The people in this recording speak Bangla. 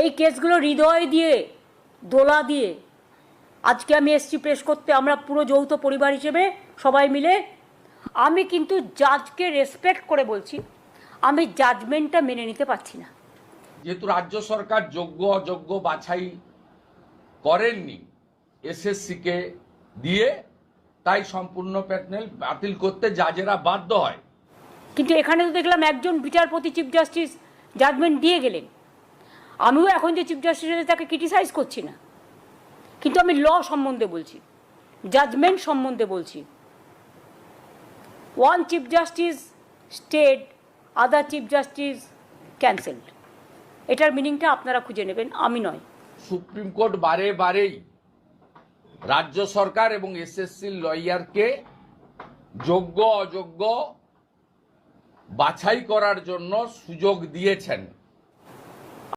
এই কেসগুলো হৃদয় দিয়ে দোলা দিয়ে আজকে আমি এসছি প্রেস করতে, আমরা পুরো যৌথ পরিবার হিসেবে সবাই মিলে। আমি কিন্তু জাজকে রেসপেক্ট করে বলছি, আমি জাজমেন্টটা মেনে নিতে পারছি না। যেহেতু রাজ্য সরকার যোগ্য অযোগ্য বাছাই করেননি এসএসসিকে দিয়ে, তাই সম্পূর্ণ প্যানেল বাতিল করতে জাজেরা বাধ্য হয়। কিন্তু এখানে তো দেখলাম একজন বিচারপতি চিফ জাস্টিস জাজমেন্ট দিয়ে গেলেন। আমিও এখন যে চিফ জাস্টিস তাকে ক্রিটিসাইজ করছি না, কিন্তু আমি ল সম্বন্ধে বলছি, জাজমেন্ট সম্বন্ধে বলছি। ওয়ান চিফ জাস্টিস স্টেড, আদার চিফ জাস্টিস ক্যান্সেলড। এটার মিনিংটা আপনারা খুঁজে নেবেন, আমি নয়। সুপ্রিম কোর্ট বারে বারেই রাজ্য সরকার এবং এসএসসির লয়ারকে যোগ্য অযোগ্য বাছাই করার জন্য সুযোগ দিয়েছেন।